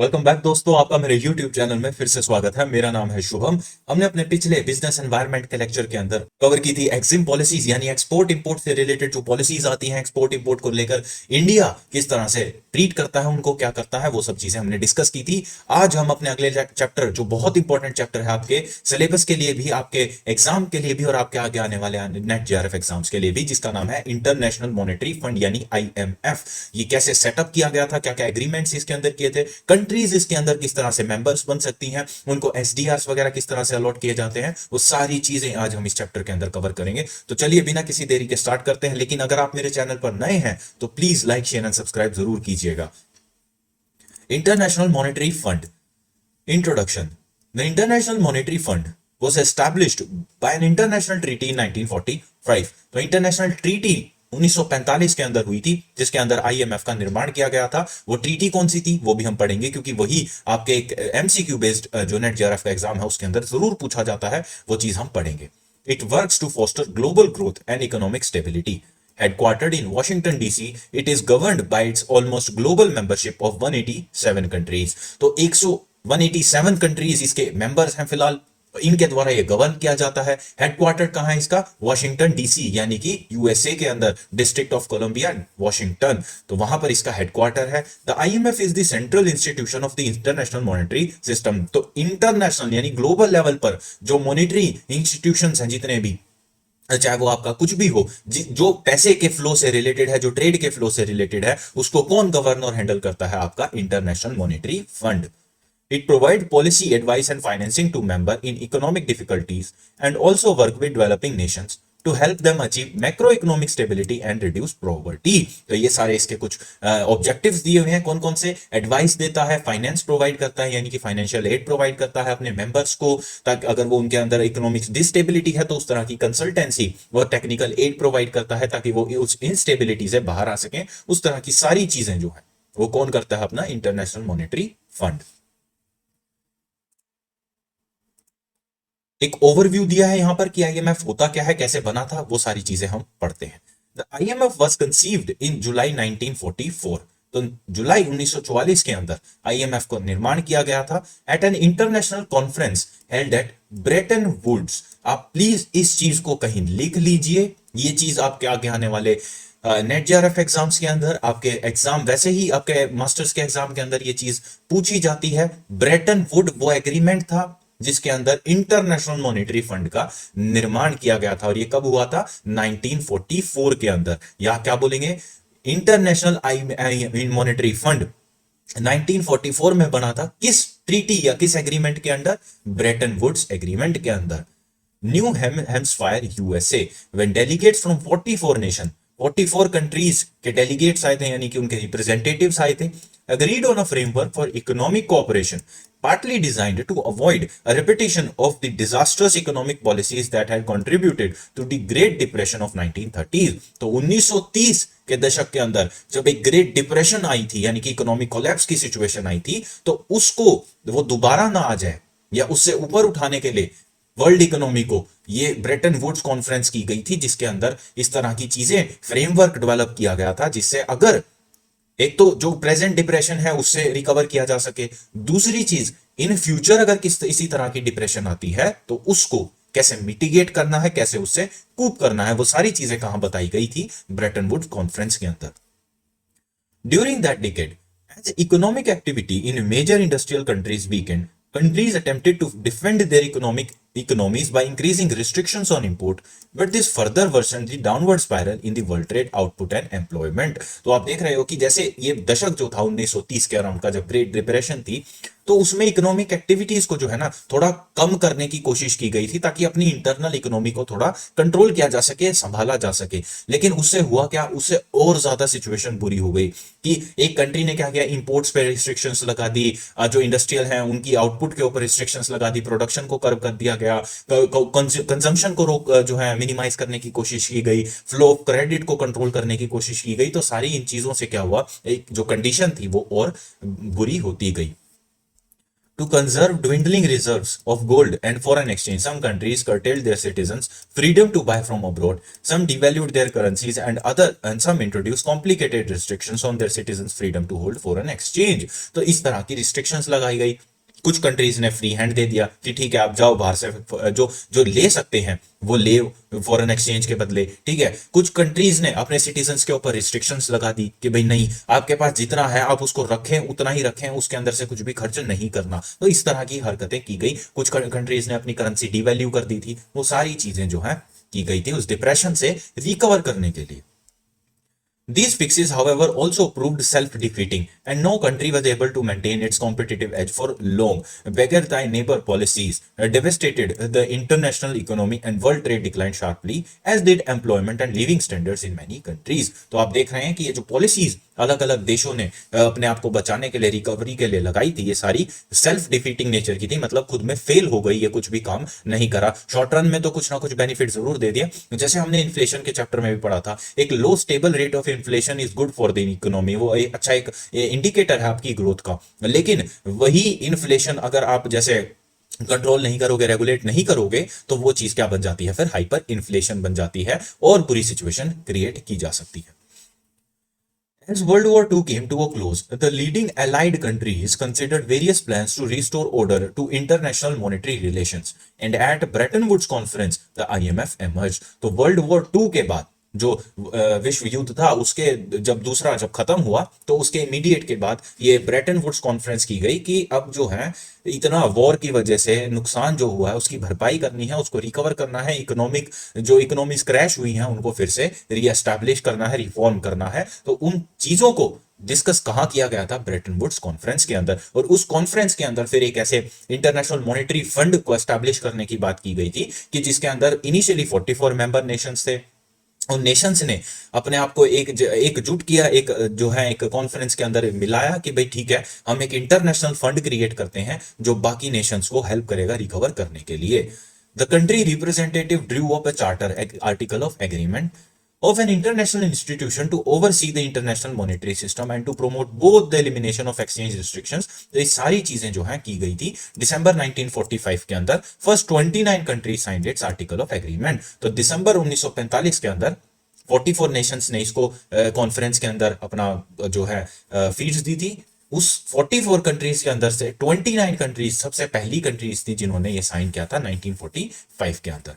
Welcome back दोस्तों, आपका मेरे YouTube चैनल में फिर से स्वागत है। मेरा नाम है शुभम। हमने अपने पिछले बिजनेस एनवायरनमेंट के लेक्चर के अंदर कवर की थी एक्जिम पॉलिसीज, यानी एक्सपोर्ट इंपोर्ट से रिलेटेड जो पॉलिसीज आती हैं एक्सपोर्ट इंपोर्ट को लेकर, इंडिया किस तरह से ट्रीट करता है उनको, क्या करता है, वो सब चीजें हमने डिस्कस की थी। आज हम अपने अगले चैप्टर, जो बहुत इंपॉर्टेंट चैप्टर है आपके सिलेबस के लिए भी, आपके एग्जाम के लिए भी और आपके आगे आने वाले नेट जेआरएफ एग्जाम्स के लिए भी, जिसका नाम है इंटरनेशनल मॉनेटरी फंड यानी IMF। ये कैसे सेटअप किया गया था, क्या क्या एग्रीमेंट्स इसके अंदर किए थे, कंट्रीज इसके अंदर किस तरह से मेंबर्स बन सकती हैं, उनको SDRs वगैरह किस तरह से अलॉट किए जाते हैं, वो सारी चीजें आज हम इस चैप्टर के अंदर कवर करेंगे। तो चलिए बिना किसी देरी के स्टार्ट करते हैं। लेकिन अगर आप मेरे चैनल पर नए हैं तो please like share and subscribe जरूर कीजिएगा। International monetary fund introduction. The international monetary fund was established by an international treaty in 1945। तो इंटरनेशनल ट्रीटी 1945 के अंदर हुई थी, जिसके अंदर IMF का निर्माण किया गया था। वो ट्रीटी कौन सी थी वो भी हम पढ़ेंगे, क्योंकि वही आपके एक MCQ बेस्ड जो नेट जेआरएफ का एग्जाम है उसके अंदर जरूर पूछा जाता है, वो चीज हम पढ़ेंगे। It works to foster global growth and economic stability. Headquartered in Washington DC, it is governed by its almost global membership of 187 countries। तो 187 कंट्रीज इसके मेंबर्स हैं फिलहाल, इनके द्वारा ये गवर्न किया जाता है। हेडक्वार्टर कहां है इसका? वॉशिंगटन DC, यानी कि USA के अंदर, डिस्ट्रिक्ट ऑफ कोलंबिया वॉशिंगटन, तो वहां पर इसका हेडक्वार्टर है। The IMF is the central institution of the international monetary system. तो इंटरनेशनल यानी ग्लोबल लेवल पर जो मॉनेटरी इंस्टीट्यूशंस हैं जितने भी, चाहे वो आपका कुछ भी हो, जो पैसे के फ्लो से रिलेटेड है, जो ट्रेड के फ्लो से रिलेटेड है, उसको कौन गवर्न और हैंडल करता है? आपका international monetary fund. It provides policy advice and financing to member in economic difficulties and also work with developing nations to help them achieve macroeconomic stability and reduce poverty। तो ये सारे इसके कुछ objectives दिए हुए हैं। कौन कौन से? एडवाइस देता है, फाइनेंस प्रोवाइड करता है, यानी कि फाइनेंशियल एड प्रोवाइड करता है अपने मेंबर्स को, ताकि अगर वो उनके अंदर इकोनॉमिक डिस्टेबिलिटी है तो उस तरह की कंसल्टेंसी और टेक्निकल एड प्रोवाइड करता है ताकि वो उस इंस्टेबिलिटी से बाहर आ सकें। उस तरह की सारी चीजें जो है वो कौन करता है? अपना इंटरनेशनल मॉनेटरी फंड। एक ओवरव्यू दिया है यहां पर कि IMF होता क्या है, कैसे बना था, वो सारी चीजें हम पढ़ते हैं। द IMF वाज कंसीव्ड इन जुलाई 1944। तो जुलाई 1944 के अंदर IMF को निर्माण किया गया था at an international conference held at Bretton Woods. आप प्लीज इस चीज को कहीं लिख लीजिए, ये चीज आपके आगे आने वाले नेट जेआरएफ एग्जाम्स के अंदर, आपके एग्जाम वैसे ही आपके मास्टर्स के एग्जाम के अंदर ये चीज पूछी जाती है। ब्रेटन वुड वो एग्रीमेंट था जिसके अंदर इंटरनेशनल मॉनेटरी फंड का निर्माण किया गया था, और ये कब हुआ था? 1944 के अंदर। या क्या बोलेंगे? इंटरनेशनल मॉनेटरी फंड 1944 में बना था। किस ट्रीटी या किस एग्रीमेंट के अंदर? ब्रेटन वुड्स एग्रीमेंट के अंदर। New Hampshire USA, when delegates from 44 nation, 44 countries के डेलीगेट्स आए थे, यानी कि उनके रिप्रेजेंटेटिव्स आए थे, agreed on a framework for economic cooperation partly designed to avoid a repetition of the disastrous economic policies that had contributed to the Great Depression of 1930s। तो 1930 के दशक के अंदर जब एक ग्रेट डिप्रेशन आई थी, यानी कि इकोनॉमिक कोलैप्स की सिचुएशन आई थी, तो उसको वो दोबारा ना आ जाए या उससे ऊपर उठाने के लिए वर्ल्ड इकोनॉमी को ये ब्रेटन वुड्स कॉन्फ्रेंस की गई थी, जिसके अंदर इस तरह की चीजें, फ्रेमवर्क डेवलप किया गया था, जिससे अगर एक तो जो प्रेजेंट डिप्रेशन है उससे रिकवर किया जा सके, दूसरी चीज इन फ्यूचर अगर इसी तरह की डिप्रेशन आती है तो उसको कैसे मिटिगेट करना है, कैसे उससे कूप करना है, वो सारी चीजें कहां बताई गई थी? ब्रेटन वुड्स कॉन्फ्रेंस के अंदर। During that decade, as economic activity in major industrial countries weakened, countries attempted to defend their economies by increasing restrictions on import, but this further worsened the downward spiral in the world trade output and employment। तो आप देख रहे हो कि जैसे ये दशक जो था 1930 के अराउंड का, जब ग्रेट डिप्रेशन थी, तो उसमें इकोनॉमिक एक्टिविटीज को जो है ना थोड़ा कम करने की कोशिश की गई थी, ताकि अपनी इंटरनल इकोनॉमी को थोड़ा कंट्रोल किया जा सके, संभाला जा सके। लेकिन उससे हुआ क्या? उससे और ज्यादा सिचुएशन बुरी हो गई कि एक कंट्री ने क्या किया? इंपोर्ट्स पे रिस्ट्रिक्शंस लगा दी, जो इंडस्ट्रियल हैं उनकी आउटपुट के ऊपर रिस्ट्रिक्शंस लगा दी, प्रोडक्शन को कर्व कर दिया गया, कंजम्पशन को रोक जो है मिनिमाइज करने की कोशिश की गई, फ्लो ऑफ क्रेडिट को कंट्रोल करने की कोशिश की गई। तो सारी इन चीजों से क्या हुआ? एक जो कंडीशन थी वो और बुरी होती गई। To conserve dwindling reserves of gold and foreign exchange, some countries curtailed their citizens' freedom to buy from abroad. Some devalued their currencies, and some introduced complicated restrictions on their citizens' freedom to hold foreign exchange. तो इस तरह की restrictions लगाई गई। कुछ countries ने free hand दे दिया कि ठीक है आप जाओ बाहर से जो जो ले सकते हैं वो ले फॉरेन एक्सचेंज के बदले। ठीक है, कुछ कंट्रीज ने अपने सिटीजन्स के ऊपर रिस्ट्रिक्शंस लगा दी कि भाई नहीं, आपके पास जितना है आप उसको रखें, उतना ही रखें, उसके अंदर से कुछ भी खर्च नहीं करना। तो इस तरह की हरकतें की गई। कुछ कंट्रीज ने अपनी करेंसी डिवैल्यू कर दी थी। वो सारी चीजें जो है की गई थी उस डिप्रेशन से रिकवर करने के लिए। These fixes, however, also proved self-defeating, and no country was able to maintain its competitive edge for long. Beggar thy neighbor policies devastated the international economy, and world trade declined sharply, as did employment and living standards in many countries. तो आप देख रहे हैं कि ये जो policies अलग अलग देशों ने अपने आप को बचाने के लिए, रिकवरी के लिए लगाई थी, ये सारी सेल्फ डिफीटिंग नेचर की थी। मतलब खुद में फेल हो गई, ये कुछ भी काम नहीं करा। शॉर्ट रन में तो कुछ ना कुछ बेनिफिट जरूर दे दिया। जैसे हमने इन्फ्लेशन के चैप्टर में भी पढ़ा था, एक low stable rate of inflation is good for the economy. वो अच्छा एक इंडिकेटर है आपकी ग्रोथ का। लेकिन वही इन्फ्लेशन अगर आप जैसे कंट्रोल नहीं करोगे, रेगुलेट नहीं करोगे, तो वो चीज क्या बन जाती है, फिर हाइपर इन्फ्लेशन बन जाती है और बुरी सिचुएशन क्रिएट की जा सकती है। As World War II came to a close, the leading Allied countries considered various plans to restore order to international monetary relations, and at Bretton Woods Conference, the IMF emerged. तो world war to के बाद जो विश्व युद्ध था, उसके जब खत्म हुआ तो उसके इमीडिएट के बाद ये ब्रेटन वुड्स कॉन्फ्रेंस की गई कि अब जो है इतना वॉर की वजह से नुकसान जो हुआ है उसकी भरपाई करनी है, उसको रिकवर करना है, इकोनॉमिक्स क्रैश हुई हैं उनको फिर से रीएस्टैब्लिश करना है, रिफॉर्म करना है। तो उन चीजों को डिस्कस कहाँ किया गया था, ब्रेटन वुड्स कॉन्फ्रेंस के अंदर। और उस कॉन्फ्रेंस के अंदर फिर एक ऐसे इंटरनेशनल मॉनेटरी फंड को एस्टैब्लिश करने की बात की गई थी कि जिसके अंदर इनिशियली 44 मेंबर नेशंस थे। उन नेशंस ने अपने आप को एकजुट किया, एक जो है एक कॉन्फ्रेंस के अंदर मिलाया कि भाई ठीक है, हम एक इंटरनेशनल फंड क्रिएट करते हैं जो बाकी नेशंस को हेल्प करेगा रिकवर करने के लिए। The country representative Drew up a charter article of agreement of an international institution to oversee the international monetary system and to promote both the elimination of exchange restrictions। तो ये सारी चीजें जो हैं की गई थी दिसंबर 1945 के अंदर। First 29 country signed it's article of agreement. तो दिसंबर 1945 के अंदर 44 नेशंस ने इसको कॉन्फ्रेंस के अंदर अपना जो है फीड्स दी थी। उस 44 कंट्रीज के अंदर से 29 कंट्रीज सबसे पहली कंट्रीज थी जिन्होंने ये साइन किया था 1945 के अंदर।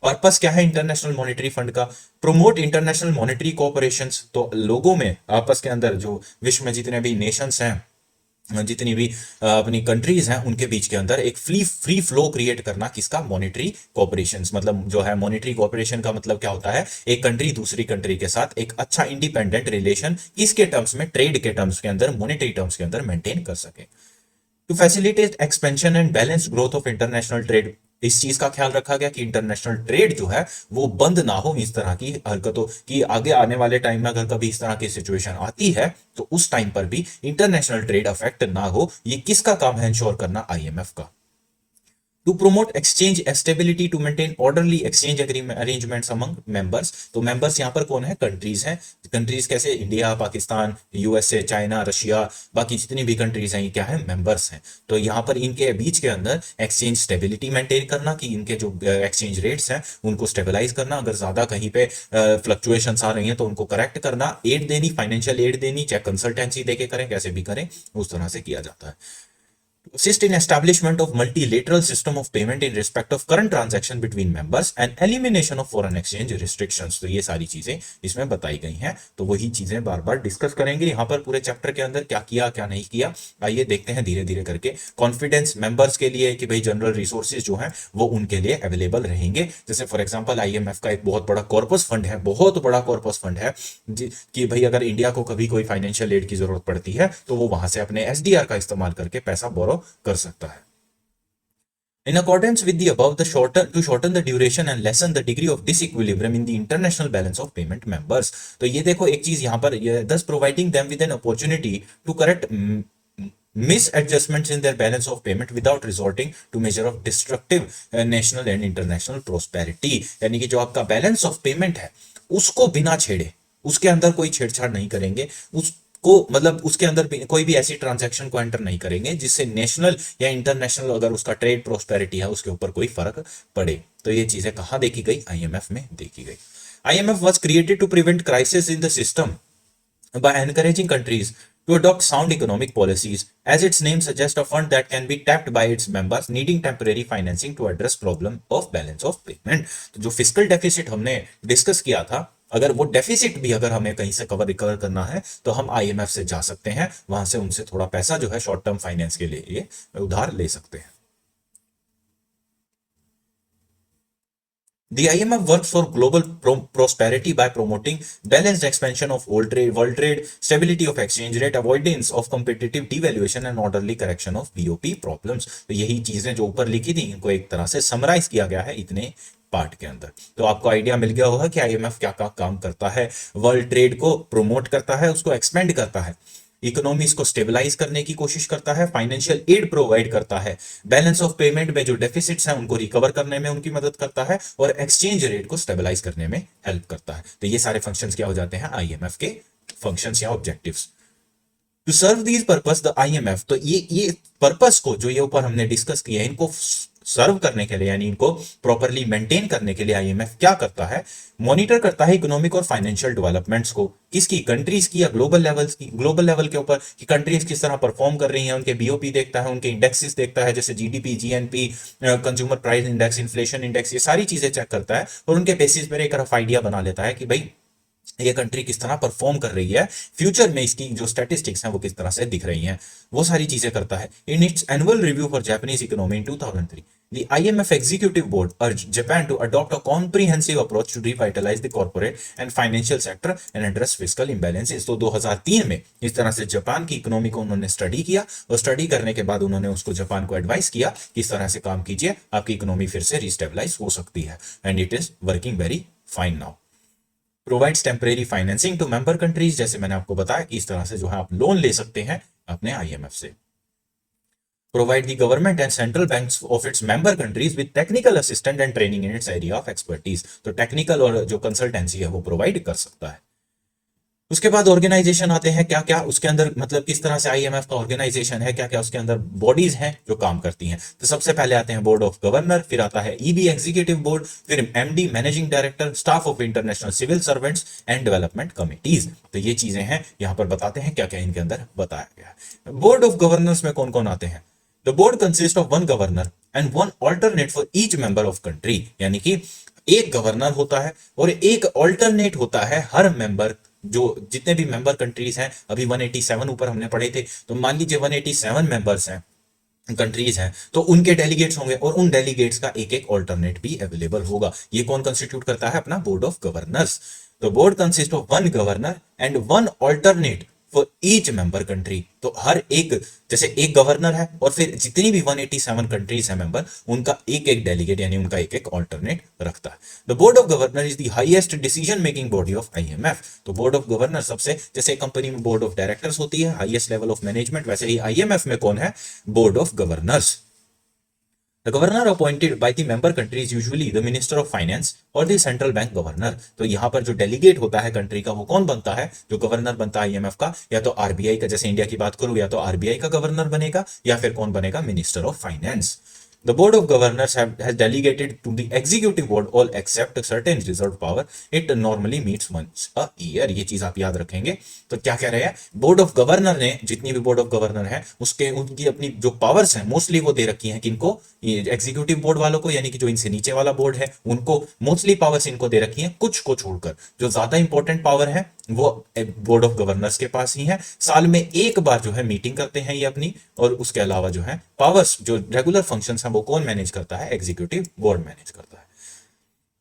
पर्पस क्या है इंटरनेशनल मॉनेटरी फंड का? Promote international monetary cooperations. तो लोगों में आपस के अंदर जो विश्व में जितने भी नेशंस हैं, जितनी भी अपनी कंट्रीज हैं, उनके बीच के अंदर एक फ्री फ्लो क्रिएट करना। किसका? Monetary cooperations. मतलब जो है मॉनेटरी कोऑपरेशन का मतलब क्या होता है, एक कंट्री दूसरी कंट्री के साथ एक अच्छा इंडिपेंडेंट रिलेशन किसके टर्म्स में, ट्रेड के टर्म्स के अंदर, मॉनेटरी टर्म्स के अंदर मेंटेन कर सके। To facilitate expansion and balance growth of international trade, इस चीज का ख्याल रखा गया कि इंटरनेशनल ट्रेड जो है वो बंद ना हो इस तरह की हरकतों की। आगे आने वाले टाइम में अगर कभी इस तरह की सिचुएशन आती है तो उस टाइम पर भी इंटरनेशनल ट्रेड अफेक्ट ना हो। ये किसका काम है इंश्योर करना? आईएमएफ का। To promote exchange stability to maintain orderly exchange arrangements among members. तो मेंबर्स यहाँ पर कौन है? कंट्रीज हैं। कंट्रीज कैसे? India, Pakistan, USA, China, Russia, बाकी जितनी भी कंट्रीज हैं ये क्या है? मेंबर्स हैं। तो यहाँ पर इनके बीच के अंदर एक्सचेंज स्टेबिलिटी मेंटेन करना कि इनके जो एक्सचेंज रेट्स हैं उनको स्टेबलाइज करना, अगर ज्यादा कहीं पे फ्लक्चुएशंस आ रही हैं तो उनको करेक्ट करना, एड देनी, फाइनेंशियल एड देनी, चाहे कंसल्टेंसी देके करें, कैसे भी करें, उस तरह से किया जाता है। Assist in establishment of multilateral system of payment in respect of current transaction between members and elimination of foreign exchange restrictions। तो ये सारी चीजें इसमें बताई गई हैं। तो वही चीजें बार बार डिस्कस करेंगे यहाँ पर पूरे चैप्टर के अंदर, क्या किया क्या नहीं किया। आइए देखते हैं धीरे धीरे करके। कॉन्फिडेंस मेंबर्स के लिए कि भाई जनरल रिसोर्सेज जो हैं वो उनके लिए अवेलेबल रहेंगे। जैसे फॉर एग्जाम्पल आईएमएफ का एक बहुत बड़ा कॉर्पस फंड है, बहुत बड़ा कॉर्पस फंड है कि भाई अगर इंडिया को कभी कोई फाइनेंशियल एड की जरूरत पड़ती है तो वो वहां से अपने एसडीआर का इस्तेमाल करके पैसा बोरो कर सकता है। In accordance with the above, to shorten the duration and lessen the degree of disequilibrium in the international balance of payment members। तो ये देखो एक चीज यहाँ पर, thus providing them with an opportunity to correct misadjustments in their balance of payment without resorting to measure of destructive national and international prosperity। यानी कि जो आपका बैलेंस ऑफ पेमेंट है उसको बिना छेड़े, उसके अंदर कोई छेड़छाड़ नहीं करेंगे, उस को मतलब उसके अंदर भी कोई भी ऐसी ट्रांजैक्शन को एंटर नहीं करेंगे जिससे नेशनल या इंटरनेशनल अगर उसका ट्रेड प्रोस्पेरिटी है उसके ऊपर कोई फर्क पड़े। तो ये चीजें कहां देखी गई? आईएमएफ में देखी गई। IMF was created to prevent crisis in the system by encouraging countries to adopt sound economic policies. As its name suggests, a fund that can be tapped by its members needing temporary financing to address problem of balance of payment. तो जो fiscal deficit हमने discuss किया था, अगर वो deficit भी अगर हमें कहीं से रिकवर करना है तो हम आईएमएफ से जा सकते हैं, वहां से उनसे थोड़ा पैसा जो है शॉर्ट टर्म फाइनेंस के लिए उधार ले सकते हैं। The IMF works for global prosperity by promoting balanced expansion of world trade, stability of exchange rate, avoidance of competitive devaluation and orderly correction of BOP problems। तो यही चीजें जो ऊपर लिखी थी इनको एक तरह से समराइज किया गया है इतने पार्ट के अंदर। तो आपको आइडिया मिल गया होगा कि आईएमएफ क्या क्या काम करता है। वर्ल्ड ट्रेड को प्रोमोट करता है, उसको एक्सपेंड करता है, इकोनॉमीज को स्टेबलाइज करने की कोशिश करता है, फाइनेंशियल एड प्रोवाइड करता है, बैलेंस ऑफ पेमेंट में जो डेफिसिट्स हैं उनको रिकवर करने में उनकी मदद करता है, और एक्सचेंज रेट को स्टेबलाइज करने में हेल्प करता है। तो ये सारे फंक्शंस क्या हो जाते हैं? आईएमएफ के फंक्शंस या objectives. To serve these purpose the IMF, तो ये पर्पस को जो ये ऊपर हमने डिस्कस किया है इनको सर्व करने के लिए यानी इनको प्रॉपरली मेंटेन करने के लिए आईएमएफ क्या करता है? मॉनिटर करता है इकोनॉमिक और फाइनेंशियल डेवलपमेंट्स को, किसकी? कंट्रीज की या ग्लोबल लेवल के ऊपर कि कंट्रीज किस तरह परफॉर्म कर रही हैं, उनके बीओपी देखता है, उनके इंडेक्सेस देखता है जैसे GDP, GNP, consumer price index, inflation index, ये सारी चीजें चेक करता है और उनके बेसिस पर एक रफ आइडिया बना लेता है कि भाई ये कंट्री किस तरह परफॉर्म कर रही है, फ्यूचर में इसकी जो स्टैटिस्टिक्स हैं वो किस तरह से दिख रही हैं, वो सारी चीजें करता है। In its annual review for Japanese economy in 2003, the IMF Executive Board urged Japan to adopt a comprehensive approach to revitalize the corporate and financial sector and address fiscal imbalances। तो 2003 में इस तरह से जापान की economy को उन्होंने study किया और स्टडी करने के बाद उन्होंने उसको जापान को एडवाइस किया कि इस तरह से काम कीजिए, आपकी इकोनॉमी फिर से रिस्टेबलाइज हो सकती है, and it is working very fine now. Provides temporary financing to member countries, जैसे मैंने आपको बताया कि इस तरह से जो है आप लोन ले सकते हैं अपने आईएमएफ से। Provide the government and central banks of its member countries with technical assistant and training in its area of expertise, तो टेक्निकल और जो कंसल्टेंसी है वो प्रोवाइड कर सकता है। उसके बाद ऑर्गेनाइजेशन आते हैं, क्या क्या उसके अंदर मतलब किस तरह से आईएमएफ का ऑर्गेनाइजेशन है, क्या क्या उसके अंदर बॉडीज हैं जो काम करती हैं। तो सबसे पहले आते हैं बोर्ड ऑफ गवर्नर, फिर आता है ईबी एग्जीक्यूटिव बोर्ड, फिर MD managing director, staff of international civil servants and development committees. तो ये चीजें हैं, यहां पर बताते हैं क्या क्या इनके अंदर बताया गया है। बोर्ड ऑफ गवर्नर्स में कौन कौन आते हैं? The board consist of one governor and one alternate for each member of country, यानी कि एक गवर्नर होता है और एक ऑल्टरनेट होता है हर मेंबर, जो जितने भी मेंबर कंट्रीज हैं, अभी 187 ऊपर हमने पढ़े थे, तो मान लीजिए 187 मेंबर्स हैं, कंट्रीज हैं, तो उनके डेलीगेट्स होंगे और उन डेलीगेट्स का एक एक ऑल्टरनेट भी अवेलेबल होगा। ये कौन कंस्टिट्यूट करता है? अपना बोर्ड ऑफ गवर्नर्स। तो board consist of one governor and one alternate for each member country, तो हर एक जैसे एक गवर्नर है और फिर जितनी भी 187 कंट्रीज हैं मेंबर, उनका एक एक डेलीगेट यानी उनका एक एक ऑल्टरनेट रखता है। The board of governor is the highest decision making body of IMF. तो बोर्ड ऑफ गवर्नर सबसे, जैसे कंपनी में बोर्ड ऑफ डायरेक्टर्स होती है, हाईएस्ट लेवल ऑफ मैनेजमेंट, वैसे ही आईएमएफ में कौन है? Board of governors. The governor appointed by the member country is usually the minister of finance और the central bank governor। तो यहाँ पर जो डेलीगेट होता है कंट्री का वो कौन बनता है? जो गवर्नर बनता है आईएमएफ का, या तो आरबीआई का, जैसे इंडिया की बात करूं, या तो आरबीआई का गवर्नर बनेगा, या फिर कौन बनेगा? Minister of finance. The board of governors has delegated to the executive board all except certain reserved power. It normally meets once a year। ये चीज आप याद रखेंगे। तो क्या कह रहे हैं? बोर्ड ऑफ गवर्नर ने, जितनी भी बोर्ड ऑफ गवर्नर है उसके उनकी अपनी जो पावर्स हैं मोस्टली वो दे रखी हैं किनको? ये एग्जीक्यूटिव बोर्ड वालों को, यानी कि जो इनसे नीचे वाला बोर्ड है उनको मोस्टली पावर्स इनको दे रखी हैं, कुछ को छोड़कर जो ज्यादा इंपॉर्टेंट पावर है वो बोर्ड ऑफ गवर्नर्स के पास ही है। साल में एक बार जो है मीटिंग करते हैं ये अपनी, और उसके अलावा जो है पावर्स, जो रेगुलर फंक्शंस हैं वो कौन मैनेज करता है? एग्जीक्यूटिव बोर्ड मैनेज करता है।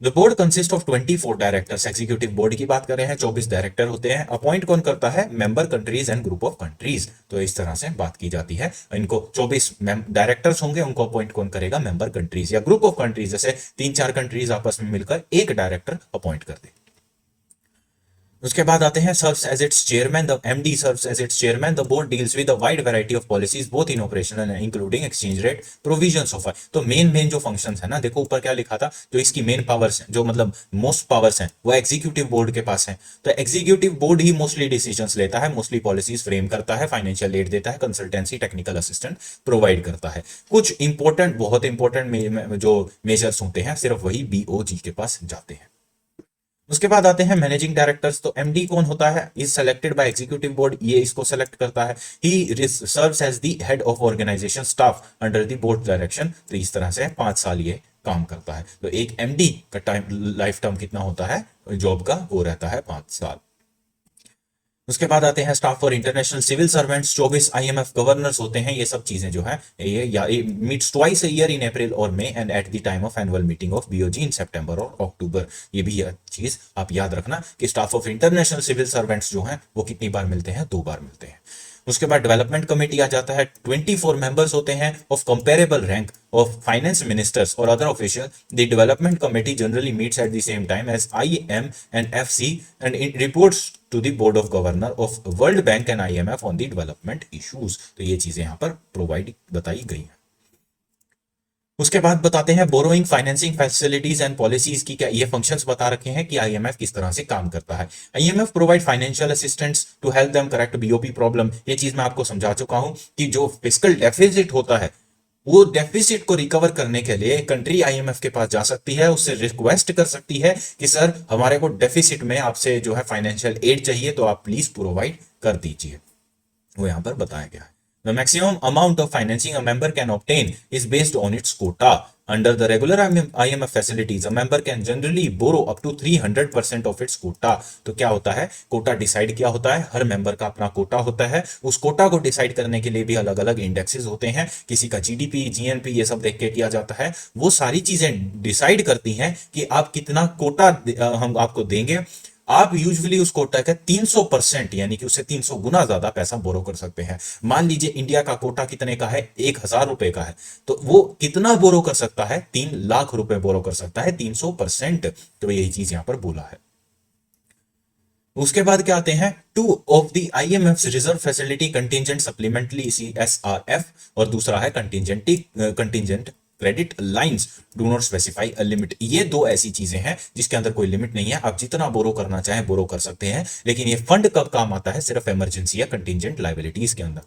The board consist of 24 directors. Executive board की बात कर रहे हैं, 24 डायरेक्टर होते हैं। अपॉइंट कौन करता है? Member countries and group of countries. तो इस तरह से बात की जाती है। इनको 24 डायरेक्टर्स होंगे, उनको अपॉइंट कौन करेगा? मेंबर कंट्रीज या ग्रुप ऑफ कंट्रीज, जैसे 3-4 कंट्रीज आपस में मिलकर एक डायरेक्टर अपॉइंट कर दे। उसके बाद आते हैं serves as its chairman, the MD serves as its chairman, the board deals with a wide variety of policies both in operational and including exchange rate provisions of. तो मेन जो functions है ना, देखो ऊपर क्या लिखा था, जो इसकी मेन पावर्स हैं, जो मतलब मोस्ट पावर्स हैं, वो एग्जीक्यूटिव बोर्ड के पास है। तो एग्जीक्यूटिव बोर्ड ही मोस्टली डिसीजंस लेता है, मोस्टली पॉलिसीज फ्रेम करता है, फाइनेंशियल एड देता है, कंसल्टेंसी टेक्निकल असिस्टेंट प्रोवाइड करता है। कुछ इंपॉर्टेंट, बहुत इंपॉर्टेंट जो मेजर्स होते हैं सिर्फ वही बीओजी के पास जाते हैं। उसके बाद आते हैं मैनेजिंग डायरेक्टर्स। तो एमडी कौन होता है, is selected by executive board, ये इसको सेलेक्ट करता है। He serves as the head of organisation staff under the board direction. तो इस तरह से 5 साल ये काम करता है। तो एक एमडी का टाइम लाइफ टर्म कितना होता है जॉब का, वो रहता है 5 साल। उसके बाद आते हैं staff for international civil servants. 24 IMF governors होते हैं। ये सब चीजें जो है ये meets twice a year in April और मई and at the time of annual meeting of BOG in सितंबर और अक्टूबर। ये भी चीज आप याद रखना कि staff of international civil servants जो हैं वो कितनी बार मिलते हैं, 2 बार मिलते हैं। उसके बाद डेवलपमेंट कमेटी आ जाता है। 24 मेंबर्स होते हैं of comparable rank of finance ministers और other official. The development committee generally meets at the same time as IM and FC and it reports to the board of governor of world bank and IMF on the development issues. तो ये चीजें यहां पर provide बताई गई हैं। उसके बाद बताते हैं borrowing, financing facilities and policies की क्या ये फंक्शंस बता रखे हैं कि आईएमएफ किस तरह से काम करता है। IMF provide financial assistance to help them correct BOP problem. ये चीज मैं आपको समझा चुका हूं कि जो फिस्कल डेफिसिट होता है, वो डेफिसिट को रिकवर करने के लिए कंट्री आईएमएफ के पास जा सकती है, उससे रिक्वेस्ट कर सकती है कि सर हमारे को डेफिसिट में आपसे जो है फाइनेंशियल एड चाहिए, तो आप प्लीज प्रोवाइड कर दीजिए। वो यहां पर बताया गया है। The maximum amount of financing a member can obtain is based on its quota. Under the regular IMF facilities, a member can generally borrow up to 300% of its quota. तो क्या होता है, कोटा डिसाइड क्या होता है, हर मेंबर का अपना कोटा होता है। उस कोटा को डिसाइड करने के लिए भी अलग अलग इंडेक्सेस होते हैं, किसी का जीडीपी, जीएनपी, ये सब देख के किया जाता है। वो सारी चीजें डिसाइड करती हैं कि आप कितना कोटा हम आपको देंगे। आप यूजुअली उस कोटा का 300% यानी कि उससे 300 गुना ज्यादा पैसा बोरो कर सकते हैं। मान लीजिए इंडिया का कोटा कितने का है, 1,000 रुपए का है, तो वो कितना बोरो कर सकता है, 3 लाख रुपए बोरो कर सकता है, 300%। तो यही चीज यहां पर बोला है। उसके बाद क्या आते हैं, 2 of the IMF reserve facility contingent supplementally CSRF और दूसरा है contingent credit lines do not specify a limit. ये 2 ऐसी चीजें हैं जिसके अंदर कोई लिमिट नहीं है, आप जितना बोरो करना चाहें बोरो कर सकते हैं, लेकिन ये फंड कब काम आता है, सिर्फ इमरजेंसी या कंटिजेंट लायबिलिटीज के अंदर।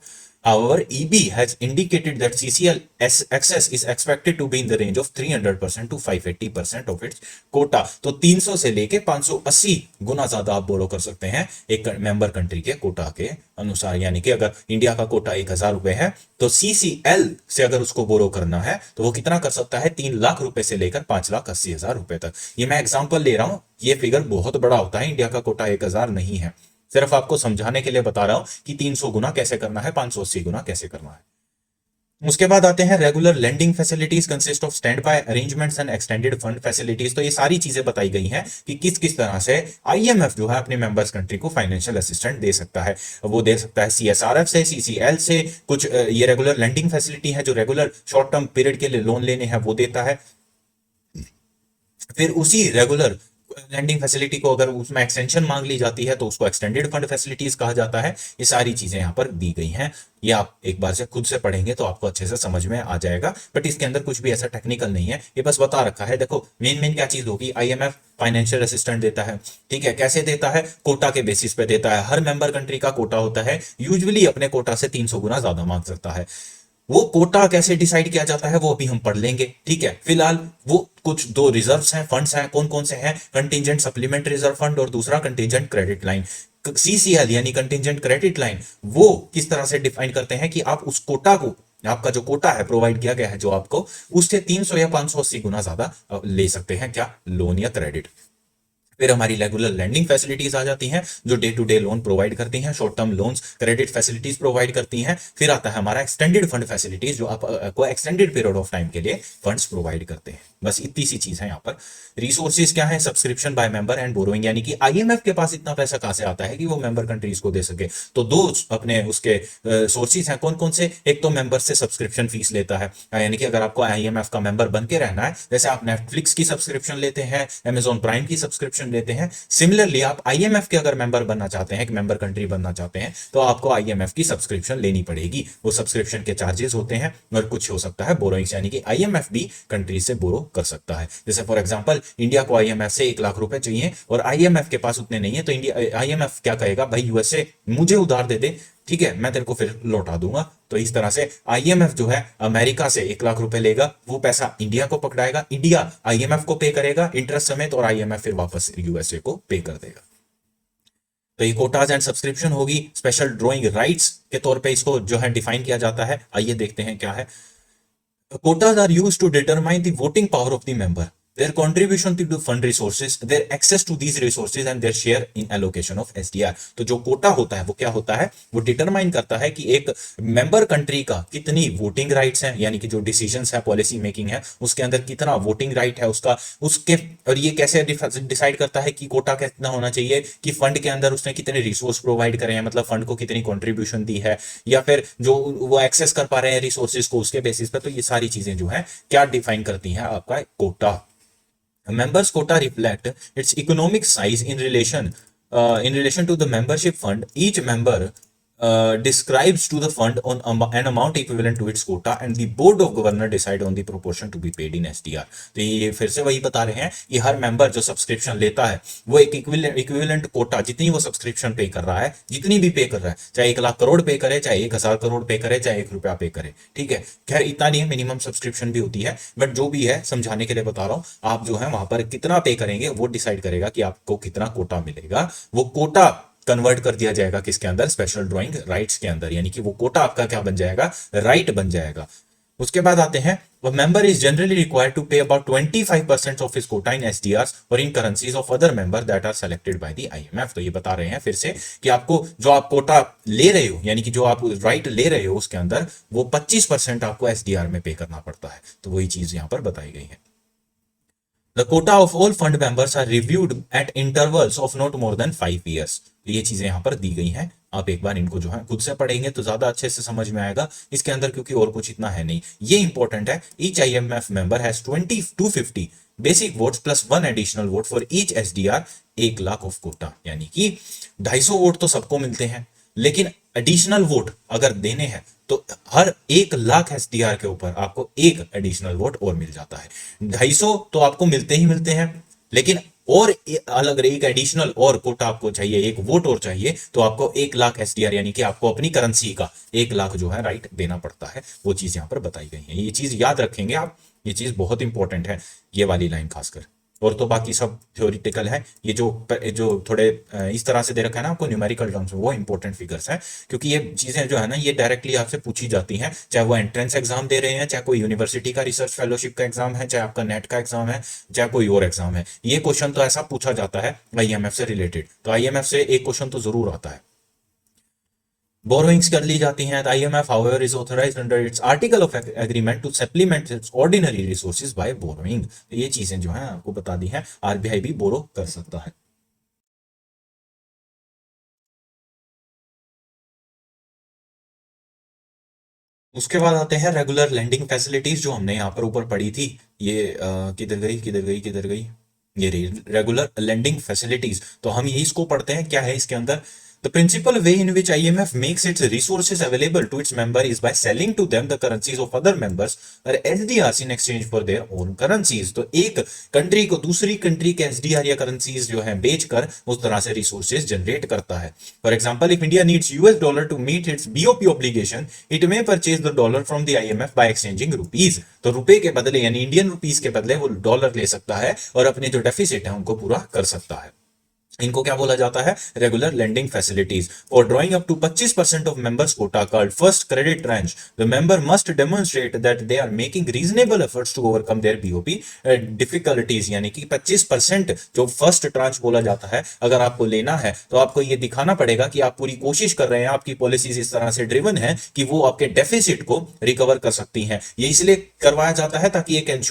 However, EB has indicated that CCL excess is expected to be in the range of 300% to 580% of its quota। तो 300 से लेके 580 गुना ज्यादा आप बोरो कर सकते हैं एक मेंबर कंट्री के कोटा के अनुसार। यानी कि अगर इंडिया का कोटा 1,000 रुपए है, तो CCL से अगर उसको बोरो करना है तो वो कितना कर सकता है, 3 लाख रुपए से लेकर 5,80,000 रुपए तक। ये मैं एग्जांपल ले रहा हूं, ये फिगर बहुत बड़ा होता है, इंडिया का कोटा 1,000 नहीं है, सिर्फ आपको समझाने के लिए बता रहा हूं कि 300 गुना कैसे करना है, 580 गुना कैसे करना है। उसके बाद आते हैं regular lending facilities consist of stand by arrangements and extended fund facilities. तो ये सारी चीजें बताई गई हैं कि किस किस तरह से आईएमएफ जो है अपने मेंबर्स कंट्री को फाइनेंशियल असिस्टेंट दे सकता है। वो दे सकता है सीएसआरएफ से, सीसीएल से, कुछ ये रेगुलर लेंडिंग फैसिलिटी है जो रेगुलर शॉर्ट टर्म पीरियड के लिए लोन लेने हैं वो देता है। फिर उसी रेगुलर लैंडिंग फैसिलिटी को अगर उसमें एक्सटेंशन मांग ली जाती है तो उसको एक्सटेंडेड फंड फैसिलिटीज कहा जाता है। ये सारी चीजें यहां पर दी गई हैं, ये आप एक बार से खुद से पढ़ेंगे तो आपको अच्छे से समझ में आ जाएगा, बट इसके अंदर कुछ भी ऐसा टेक्निकल नहीं है, ये बस बता रखा है। देखो मेन क्या चीज होगी, आईएमएफ फाइनेंशियल असिस्टेंट देता है, ठीक है, कैसे देता है, कोटा के बेसिस पे देता है। हर मेंबर कंट्री का कोटा होता है, यूजुअली अपने कोटा से 300 गुना ज्यादा मांग सकता है। वो कोटा कैसे डिसाइड किया जाता है वो अभी हम पढ़ लेंगे, ठीक है। फिलहाल वो कुछ 2 रिजर्व्स हैं, फंड्स हैं, कौन कौन से हैं, कंटिजेंट सप्लीमेंट रिजर्व फंड और दूसरा कंटिजेंट क्रेडिट लाइन। सीसीएल यानी कंटिजेंट क्रेडिट लाइन वो किस तरह से डिफाइन करते हैं कि आप उस कोटा को, आपका जो कोटा है प्रोवाइड किया गया है जो आपको, उससे 300 या 580 गुना ज्यादा ले सकते हैं, क्या, लोन या क्रेडिट। फिर हमारी रेगुलर लैंडिंग फैसिलिटीज आ जाती हैं जो day to day loan provide करती हैं, short term loans, credit facilities provide करती हैं। फिर आता है हमारा एक्सटेंडेड फंड फैसिलिटीज जो आपको एक्सटेंडेड पीरियड ऑफ टाइम के लिए फंड्स प्रोवाइड करते हैं। बस इतनी सी चीज है यहाँ पर। रिसोर्सेज क्या है? Subscription by member and borrowing, यानी कि आईएमएफ के पास इतना पैसा कहां से आता है कि वो मेंबर कंट्रीज को दे सके। तो दो अपने उसके सोर्सेज हैं। कौन कौन से? एक तो मेंबर से सब्सक्रिप्शन फीस लेता है, यानी कि अगर आपको आईएमएफ का मेंबर बन के रहना है, जैसे आप नेटफ्लिक्स की सब्सक्रिप्शन लेते हैं, अमेजॉन प्राइम की सब्सक्रिप्शन लेते हैं, सिमिलरली आप आईएमएफ के अगर मेंबर बनना चाहते हैं, एक मेंबर कंट्री बनना चाहते हैं, तो आपको आईएमएफ की सब्सक्रिप्शन लेनी पड़ेगी। वो सब्सक्रिप्शन के चार्जेस होते हैं और कुछ हो सकता है बोरोइंग्स, यानी कि आईएमएफ भी कंट्री से बोरो कर सकता है। जैसे फॉर एग्जांपल इंडिया को आईएमएफ से 1 लाख रुपए चाहिए और आईएमएफ के पास उतने नहीं है, तो इंडिया आईएमएफ क्या कहेगा? भाई यूएसए मुझे उधार दे दे, ठीक है, मैं तेरे को फिर लौटा दूंगा। तो इस तरह से आईएमएफ जो है अमेरिका से 1 लाख रुपए लेगा, वो पैसा इंडिया को पकड़ाएगा, इंडिया आईएमएफ को पे करेगा इंटरेस्ट समेत, और आईएमएफ फिर वापस यूएसए को पे कर देगा। तो ये कोटाज एंड सब्सक्रिप्शन होगी। स्पेशल ड्रॉइंग राइट्स के तौर पे इसको जो है डिफाइन किया जाता है। आइए देखते हैं क्या है। Quotas are used to determine the voting power of the member, their contribution to the fund resources, their access to these resources and their share in allocation of SDR। तो जो कोटा होता है वो क्या होता है? वो डिटरमाइन करता है कि एक मेंबर कंट्री का कितनी वोटिंग राइट्स हैं, यानी कि जो डिसीजंस है, पॉलिसी मेकिंग है, उसके अंदर कितना वोटिंग राइट है उसका, उसके और ये कैसे डिसाइड करता है कि कोटा कितना होना चाहिए, कि फंड के अंदर उसने कितने रिसोर्स प्रोवाइड करे हैं, मतलब फंड को कितनी कॉन्ट्रीब्यूशन दी है, या फिर जो वो एक्सेस कर पा रहे हैं रिसोर्सेज को उसके बेसिस पर। तो ये सारी चीजें जो है क्या डिफाइन करती हैं आपका Kota. A member's quota reflect its economic size in relation to the membership fund. Each member describes to the fund on an amount equivalent to its quota and the board of governor decide on the proportion to be paid in SDR। तो ये फिर से वही बता रहे हैं कि हर member जो सब्सक्रिप्शन लेता है वो एक इक्विवेलेंट कोटा, जितनी वो सब्सक्रिप्शन पे कर रहा है, जितनी भी पे कर रहा है, चाहे 1 लाख करोड़ पे करे, चाहे 1,000 करोड़ पे करे, चाहे 1 रुपया पे करे, ठीक है। खैर इतना नहीं है, मिनिमम सब्सक्रिप्शन भी होती है, बट जो भी है समझाने के लिए बता रहा हूं। आप जो है वहां पर कितना पे करेंगे वो डिसाइड करेगा कि आपको कितना कोटा मिलेगा। वो कोटा कन्वर्ट कर दिया जाएगा किसके अंदर? स्पेशल ड्राइंग राइट्स के अंदर, यानी कि वो कोटा आपका क्या बन जाएगा? राइट बन जाएगा। उसके बाद आते हैं, member is generally required to pay about 25% of his quota in SDR और in currencies of other member that are selected by the IMF. तो ये बता रहे हैं फिर से कि आपको जो आप कोटा ले रहे हो, यानी कि जो आप राइट ले रहे हो, उसके अंदर वो 25% आपको एसडीआर में पे करना पड़ता है। तो वही चीज यहां पर बताई गई है। The quota of all fund members are reviewed at intervals of not more than 5 years। तो ये चीजें यहां पर दी गई हैं। आप एक बार इनको जो है खुद से पढ़ेंगे तो ज्यादा अच्छे से समझ में आएगा इसके अंदर, क्योंकि और कुछ इतना है नहीं। ये इंपॉर्टेंट है। Each IMF member has 250 basic votes plus 1 additional vote for each SDR 1 lakh of quota, यानी कि 250 वोट तो सबको मिलते हैं, लेकिन एडिशनल वोट अगर देने हैं तो हर 1 लाख एसडीआर के ऊपर आपको एक एडिशनल वोट और मिल जाता है। 250 तो आपको मिलते ही मिलते हैं, लेकिन और अलग एक एडिशनल और कोटा आपको चाहिए, एक वोट और चाहिए, तो आपको 1 लाख एसडीआर, यानी कि आपको अपनी करेंसी का 1 लाख जो है राइट देना पड़ता है। वो चीज यहां पर बताई गई है। ये चीज याद रखेंगे आप, ये चीज बहुत इंपॉर्टेंट है, ये वाली लाइन खासकर। और तो बाकी सब थ्योरिटिकल है। ये जो थोड़े इस तरह से दे रखा है ना आपको न्यूमेरिकल टर्म्स में, वो इंपॉर्टेंट फिगर्स हैं, क्योंकि ये चीजें जो है ना ये डायरेक्टली आपसे पूछी जाती हैं, चाहे वो एंट्रेंस एग्जाम दे रहे हैं, चाहे कोई यूनिवर्सिटी का रिसर्च फेलोशिप का एग्जाम है, चाहे आपका नेट का एग्जाम है, चाहे कोई और एग्जाम है। ये क्वेश्चन तो ऐसा पूछा जाता है आईएमएफ से रिलेटेड, तो आईएमएफ से एक क्वेश्चन तो जरूर आता है। बोरोइंग्स कर ली जाती हैं। IMF however is authorised under its article of agreement to supplement its ordinary resources by borrowing. ये चीजें जो हैं आपको बता दी हैं, आरबीआई भी बोरो कर सकता है। उसके बाद आते हैं रेगुलर लेंडिंग फैसिलिटीज, जो हमने यहाँ पर ऊपर पढ़ी थी। ये किधर गई ये रेगुलर लेंडिंग फैसिलिटीज। तो हम ये इसको पढ़ते हैं, क्या है इसके अंदर। The principal way in which IMF makes its resources available to its member is by selling to them the currencies of other members or SDRs in exchange for their own currencies। तो एक country को दूसरी country के SDR या currencies जो है बेचकर उस तरह से रिसोर्सेज जनरेट करता है। For example, if India needs US dollar to meet its BOP obligation, it may purchase the dollar from the IMF by exchanging rupees। तो रुपए के बदले यानी इंडियन रुपीस के बदले वो डॉलर ले सकता है और अपने जो डेफिसिट है उनको पूरा कर सकता है। इनको क्या बोला जाता है? Regular lending facilities. और drawing up to 25% of members quota called first credit tranche, the member must demonstrate that they are making reasonable efforts to overcome their BOP difficulties. यानी कि 25% जो फर्स्ट ट्रांच बोला जाता है, अगर आपको लेना है तो आपको ये दिखाना पड़ेगा कि आप पूरी कोशिश कर रहे हैं, आपकी पॉलिसीज इस तरह से ड्रिवन है कि वो आपके डेफिसिट को रिकवर कर सकती हैं। ये इसलिए करवाया जाता है ताकि एक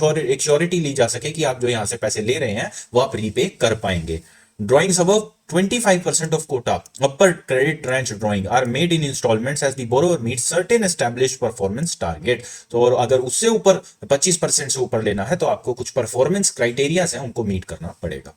श्योरिटी ली जा सके कि आप जो यहां से पैसे ले रहे हैं वो आप रीपे कर पाएंगे। Drawings above 25% of quota upper credit tranche drawing are made in installments as the borrower meets certain established performance target। तो और अगर उससे ऊपर 25% से ऊपर लेना है तो आपको कुछ परफॉर्मेंस क्राइटेरिया है उनको मीट करना पड़ेगा।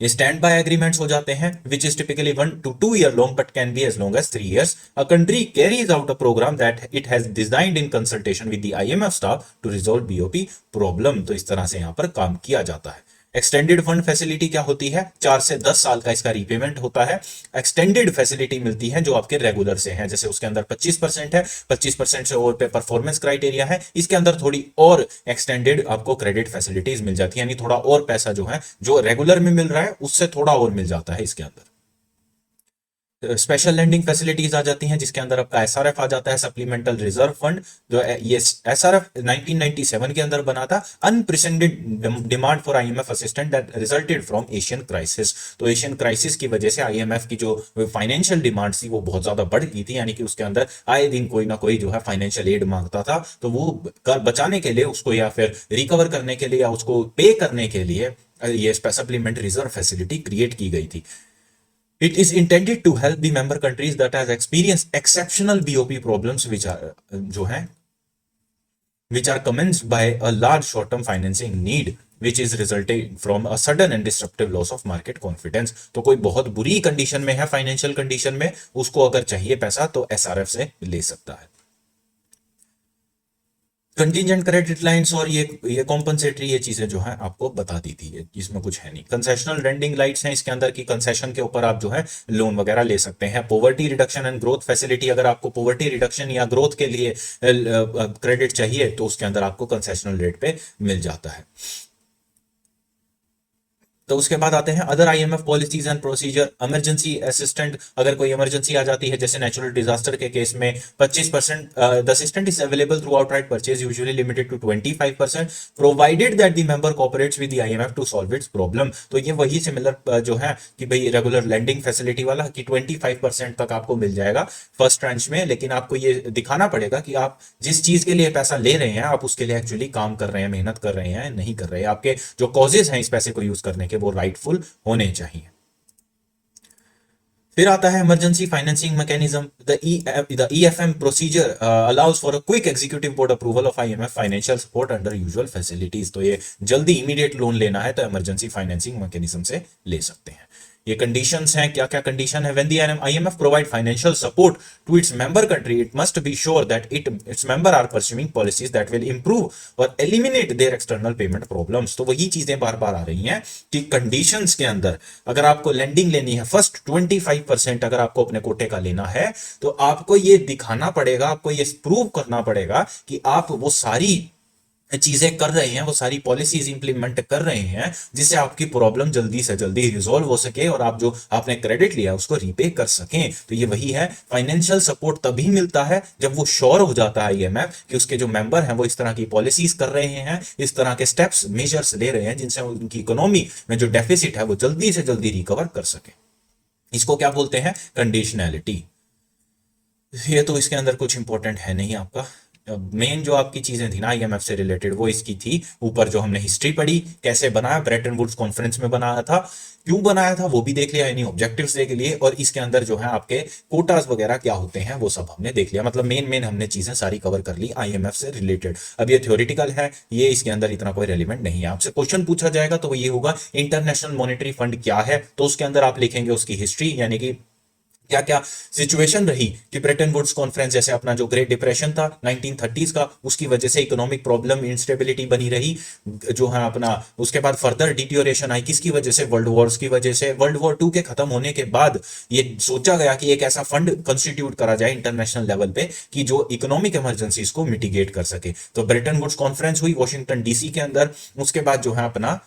ये स्टैंड बाय एग्रीमेंट्स हो जाते हैं which is typically 1 to 2 year long but can be as long as 3 years। A country carries out a program that it has designed in consultation with the IMF staff to resolve BOP problem। तो इस तरह से यहां पर काम किया जाता है। एक्सटेंडेड फंड फैसिलिटी क्या होती है? 4 से 10 साल का इसका रीपेमेंट होता है। एक्सटेंडेड फैसिलिटी मिलती है जो आपके रेगुलर से हैं, जैसे उसके अंदर 25% है, 25% से और पे परफॉर्मेंस क्राइटेरिया है, इसके अंदर थोड़ी और एक्सटेंडेड आपको क्रेडिट फैसिलिटीज मिल जाती है, यानी थोड़ा और पैसा जो है जो रेगुलर में मिल रहा है उससे थोड़ा और मिल जाता है इसके अंदर। स्पेशल लैंडिंग फैसिलिटीज आ जाती हैं जिसके अंदर आपका एसआरएफ आ जाता है, सप्लीमेंटल रिजर्व फंड। जो ये एसआरएफ 1997 के अंदर बना था, unprecedented demand for IMF assistant that resulted from Asian crisis. तो एशियन क्राइसिस की वजह से आईएमएफ की जो फाइनेंशियल डिमांड थी वो बहुत ज्यादा बढ़ गई थी, यानी कि उसके अंदर आए दिन कोई ना कोई जो है फाइनेंशियल एड मांगता था, तो वो बचाने के लिए उसको या फिर रिकवर करने के लिए या उसको पे करने के लिए ये सप्लीमेंट रिजर्व फैसिलिटी क्रिएट की गई थी। It is intended to help the member countries that has experienced exceptional BOP problems which are जो हैं which are commenced by a large short-term financing need which is resulting from a sudden and disruptive loss of market confidence। तो कोई बहुत बुरी condition में है, financial condition में, उसको अगर चाहिए पैसा तो एसआरएफ से ले सकता है। कंटिजेंट क्रेडिट लाइंस और ये कॉम्पनसेटरी ये चीजें जो है आपको बता दी थी, इसमें कुछ है नहीं। कंसेशनल लेंडिंग लाइट्स हैं इसके अंदर की कंसेशन के ऊपर आप जो है लोन वगैरह ले सकते हैं। Poverty reduction and growth facility, अगर आपको पॉवर्टी रिडक्शन या ग्रोथ के लिए क्रेडिट चाहिए तो उसके अंदर आपको कंसेशनल रेट पे मिल जाता है। तो उसके बाद आते हैं other IMF policies and procedure. Emergency assistant, अगर कोई इमरजेंसी आ जाती है जैसे नेचुरल डिजास्टर के केस में 25% the assistant is available through outright purchase, usually limited to 25%, provided that the member cooperates with the IMF to solve its problem. तो ये वही सिमिलर जो है कि भाई रेगुलर लेंडिंग फैसिलिटी वाला कि 25% तक आपको मिल जाएगा फर्स्ट ट्रांच में, लेकिन आपको ये दिखाना पड़ेगा कि आप जिस चीज के लिए पैसा ले रहे हैं आप उसके लिए एक्चुअली काम कर रहे हैं, मेहनत कर रहे हैं, नहीं कर रहे हैं, आपके जो कॉजेज हैं इस पैसे को यूज करने के वो राइटफुल होने चाहिए। फिर आता है emergency financing mechanism. The EFM procedure allows for a quick executive board approval of IMF financial support under usual facilities. तो ये जल्दी इमीडिएट लोन लेना है तो इमरजेंसी फाइनेंसिंग मैकेनिज्म से ले सकते हैं। ये कंडीशंस हैं, क्या क्या कंडीशन है? When the IMF provide financial support to its member country it must be sure that its member are pursuing policies that will improve और eliminate their external payment problems. तो वही चीजें बार बार आ रही हैं कि कंडीशंस के अंदर अगर आपको लेंडिंग लेनी है, फर्स्ट 25% अगर आपको अपने कोटे का लेना है तो आपको ये दिखाना पड़ेगा, आपको ये प्रूव करना पड़ेगा कि आप वो सारी चीजें कर रहे हैं, वो सारी पॉलिसीज इंप्लीमेंट कर रहे हैं जिससे आपकी प्रॉब्लम जल्दी से जल्दी रिजॉल्व हो सके और आप जो आपने क्रेडिट लिया उसको रीपे कर सकें। तो ये वही है, फाइनेंशियल सपोर्ट तभी मिलता है जब वो श्योर हो जाता है आईएमएफ कि उसके जो मेंबर हैं वो इस तरह की पॉलिसीज कर रहे हैं, इस तरह के स्टेप्स मेजर्स ले रहे हैं जिनसे उनकी इकोनॉमी में जो डेफिसिट है वो जल्दी से जल्दी रिकवर कर सके। इसको क्या बोलते हैं? कंडीशनैलिटी। ये तो इसके अंदर कुछ इंपॉर्टेंट है नहीं आपका। मेन जो आपकी चीजें थी ना आईएमएफ से रिलेटेड वो इसकी थी। ऊपर जो हमने हिस्ट्री पढ़ी, कैसे बनाया, ब्रेटन वुड्स कॉन्फ्रेंस में बनाया था, क्यों बनाया था वो भी देख लिया, यानी ऑब्जेक्टिव्स देख लिए, और इसके अंदर जो है आपके कोटास वगैरह क्या होते हैं वो सब हमने देख लिया। मतलब मेन हमने चीजें सारी कवर कर ली आईएमएफ से रिलेटेड। अब ये थ्योरेटिकल है, ये इसके अंदर इतना कोई रेलिवेंट नहीं है। आपसे क्वेश्चन पूछा जाएगा तो ये होगा इंटरनेशनल मॉनेटरी फंड क्या है, तो उसके अंदर आप लिखेंगे उसकी हिस्ट्री, यानी कि क्या क्या सिचुएशन रही कि ब्रेटन वुड्स कॉन्फ्रेंस जैसे अपना जो ग्रेट डिप्रेशन था 1930s का, उसकी वजह से इकोनॉमिक प्रॉब्लम इंस्टेबिलिटी बनी रही, जो है अपना उसके बाद फर्दर डिटीरियोरेशन आई किसकी वजह से, वर्ल्ड वॉर्स की वजह से। वर्ल्ड वॉर टू के खत्म होने के बाद ये सोचा गया कि एक ऐसा फंड कंस्टिट्यूट करा जाए इंटरनेशनल लेवल पे कि जो इकोनॉमिक इमरजेंसीज को मिटिगेट कर सके। तो ब्रेटन वुड्स कॉन्फ्रेंस हुई वॉशिंगटन डीसी के अंदर, उसके बाद जो है अपना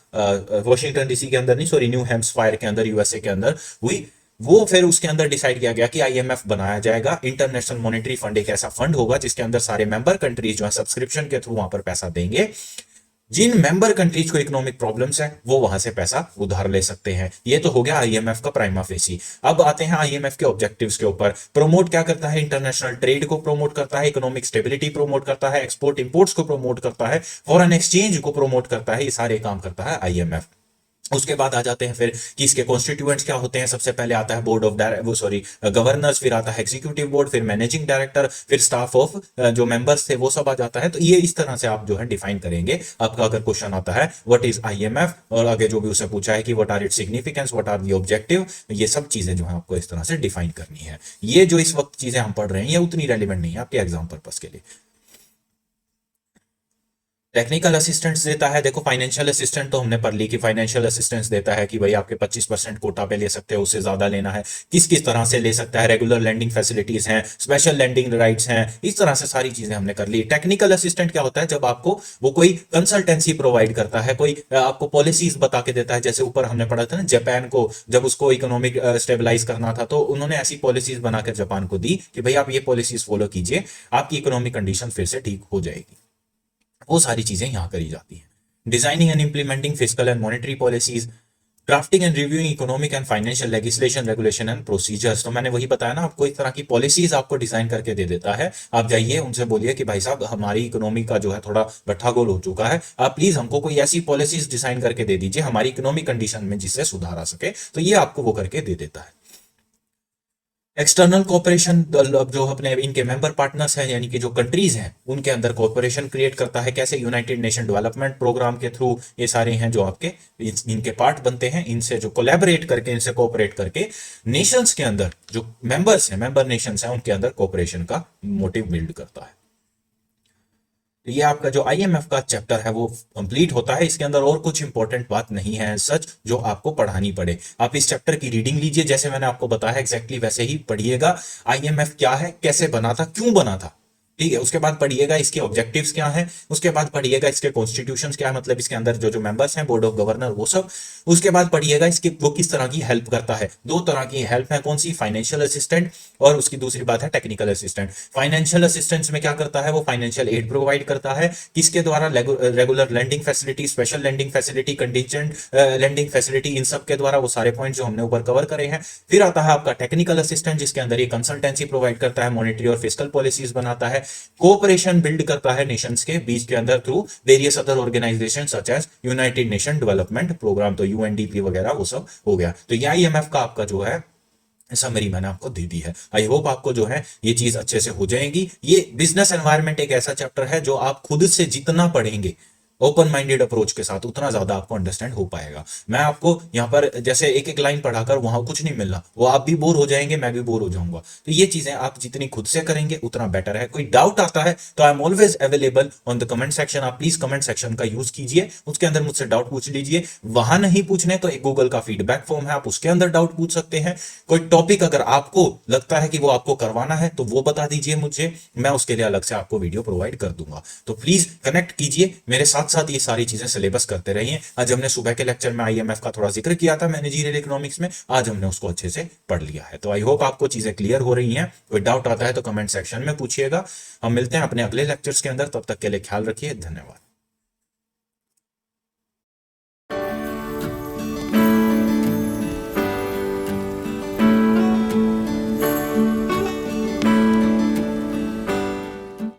वॉशिंगटन डीसी के अंदर नहीं, सॉरी, न्यू हैम्पशायर के अंदर, यूएसए के अंदर हुई वो। फिर उसके अंदर डिसाइड किया गया कि आईएमएफ बनाया जाएगा, इंटरनेशनल मॉनेटरी फंड, एक ऐसा फंड होगा जिसके अंदर सारे मेंबर कंट्रीज जो है सब्सक्रिप्शन के थ्रू वहां पर पैसा देंगे। जिन मेंबर कंट्रीज को इकोनॉमिक प्रॉब्लम्स है वो वहां से पैसा उधार ले सकते हैं। ये तो हो गया आईएमएफ का प्राइमा फेसी। अब आते हैं आईएमएफ के ऑब्जेक्टिव्स के ऊपर। प्रमोट क्या करता है, इंटरनेशनल ट्रेड को प्रमोट करता है, इकोनॉमिक स्टेबिलिटी प्रमोट करता है, एक्सपोर्ट इंपोर्ट्स को प्रमोट करता है, फॉरेन एक्सचेंज को प्रमोट करता है, ये सारे काम करता है आईएमएफ। उसके बाद आ जाते हैं फिर कि इसके कॉन्स्टिट्यूएंट्स क्या होते हैं। सबसे पहले आता है बोर्ड ऑफ गवर्नर्स, फिर आता है एग्जीक्यूटिव बोर्ड, फिर मैनेजिंग डायरेक्टर, फिर स्टाफ ऑफ जो मेंबर्स थे वो सब आ जाता है। तो ये इस तरह से आप जो है डिफाइन करेंगे। आपका अगर क्वेश्चन आता है व्हाट इज आईएमएफ, और आगे जो भी उसे पूछा है कि what are its significance, what are the objective, ये सब चीजें जो है आपको इस तरह से डिफाइन करनी है। ये जो इस वक्त चीजें हम पढ़ रहे हैं ये उतनी रेलिवेंट नहीं है आपके एग्जाम पर्पस के लिए। टेक्निकल असिस्टेंस देता है, देखो फाइनेंशियल असिस्टेंट तो हमने पढ़ ली कि फाइनेंशियल असिस्टेंस देता है कि भाई आपके 25% कोटा पे ले सकते हो, उससे ज्यादा लेना है किस किस तरह से ले सकता है, रेगुलर लैंडिंग फैसिलिटीज हैं, स्पेशल लैंडिंग राइट्स हैं, इस तरह से सारी चीजें हमने कर ली। टेक्निकल असिस्टेंट क्या होता है, जब आपको वो कोई कंसल्टेंसी प्रोवाइड करता है, कोई आपको पॉलिसीज बता के देता है। जैसे ऊपर हमने पढ़ा था ना, जापान को जब उसको इकोनॉमिक स्टेबलाइज करना था तो उन्होंने ऐसी पॉलिसीज बनाकर जापान को दी कि भाई आप ये पॉलिसीज फॉलो कीजिए, आपकी इकोनॉमिक कंडीशन फिर से ठीक हो जाएगी। वो सारी चीजें यहां करी जाती हैं। Designing and implementing fiscal and monetary policies, drafting and reviewing economic and financial legislation, regulation and procedures. तो मैंने वही बताया ना, आपको इस तरह की पॉलिसीज आपको डिजाइन करके दे देता है। आप जाइए उनसे बोलिए कि भाई साहब हमारी इकोनॉमी का जो है थोड़ा बट्ठागोल हो चुका है, आप प्लीज हमको कोई ऐसी पॉलिसीज डिजाइन करके दे दीजिए हमारी इकोनॉमिक कंडीशन में जिससे सुधार आ सके। तो ये आपको वो करके दे देता है। एक्सटर्नल कोऑपरेशन, जो अपने इनके मेंबर पार्टनर्स हैं यानी कि जो कंट्रीज हैं उनके अंदर कोऑपरेशन क्रिएट करता है। कैसे, यूनाइटेड नेशन डेवलपमेंट प्रोग्राम के थ्रू। ये सारे हैं जो आपके इनके पार्ट बनते हैं, इनसे जो कोलैबोरेट करके, इनसे कोऑपरेट करके नेशंस के अंदर जो मेंबर्स हैं, मेंबर नेशंस हैं, उनके अंदर कोऑपरेशन का मोटिव बिल्ड करता है। तो ये आपका जो आईएमएफ का चैप्टर है वो कंप्लीट होता है। इसके अंदर और कुछ इंपॉर्टेंट बात नहीं है सच जो आपको पढ़ानी पड़े। आप इस चैप्टर की रीडिंग लीजिए, जैसे मैंने आपको बताया एग्जैक्टली वैसे ही पढ़िएगा। आईएमएफ क्या है, कैसे बना था, क्यों बना था, ठीक है। उसके बाद पढ़िएगा इसके ऑब्जेक्टिव्स क्या हैं, उसके बाद पढ़िएगा इसके कॉन्स्टिट्यूशंस क्या है, मतलब इसके अंदर जो जो मेंबर्स हैं, बोर्ड ऑफ गवर्नर, वो सब। उसके बाद पढ़िएगा इसके वो किस तरह की हेल्प करता है। दो तरह की हेल्प है, कौन सी, फाइनेंशियल असिस्टेंट, और उसकी दूसरी बात है टेक्निकल असिस्टेंट। फाइनेंशियल असिस्टेंस में क्या करता है, वो फाइनेंशियल एड प्रोवाइड करता है किसके द्वारा, regular landing facility, special landing facility, contingent landing facility, इन सब के द्वारा। वो सारे पॉइंट जो हमने ऊपर कवर करे हैं। फिर आता है आपका टेक्निकल असिस्टेंट जिसके अंदर ये कंसल्टेंसी प्रोवाइड करता है, मॉनेटरी और फिस्कल पॉलिसीज बनाता है, कोऑपरेशन बिल्ड करता है नेशंस के बीच के अंदर through various other organisation such as United Nation development programme, तो यूएनडीपी वगैरह वो सब हो गया। तो ये आईएमएफ का आपका जो है समरी मैंने आपको दे दी है। आई होप आपको जो है ये चीज अच्छे से हो जाएगी। ये बिजनेस एनवायरनमेंट एक ऐसा चैप्टर है जो आप खुद से जितना पढ़ेंगे ओपन माइंडेड अप्रोच के साथ उतना ज्यादा आपको अंडरस्टैंड हो पाएगा। मैं आपको यहाँ पर जैसे एक एक लाइन पढ़ाकर वहां कुछ नहीं मिल रहा, वो आप भी बोर हो जाएंगे, मैं भी बोर हो जाऊंगा। तो ये चीजें आप जितनी खुद से करेंगे उतना बेटर है। कोई डाउट आता है तो I am always available on the comment section. आप प्लीज कमेंट सेक्शन का यूज कीजिए, उसके अंदर मुझसे डाउट पूछ लीजिए। वहां नहीं पूछने तो एक गूगल का फीडबैक फॉर्म है, आप उसके अंदर डाउट पूछ सकते हैं। कोई टॉपिक अगर आपको लगता है कि वो आपको करवाना है तो वो बता दीजिए मुझे, मैं उसके लिए अलग से आपको वीडियो प्रोवाइड कर दूंगा। तो प्लीज कनेक्ट कीजिए मेरे साथ साथ, ये सारी चीजें सिलेबस करते रहिए। आज हमने सुबह के लेक्चर में आईएमएफ का थोड़ा जिक्र किया था मैनेजरियल इकोनॉमिक्स में, आज हमने उसको अच्छे से पढ़ लिया है। तो आई होप आपको चीजें क्लियर हो रही हैं। कोई डाउट आता है तो कमेंट सेक्शन में पूछिएगा। हम मिलते हैं अपने अगले लेक्चर्स के अंदर, तब तक के लिए ख्याल रखिए, धन्यवाद।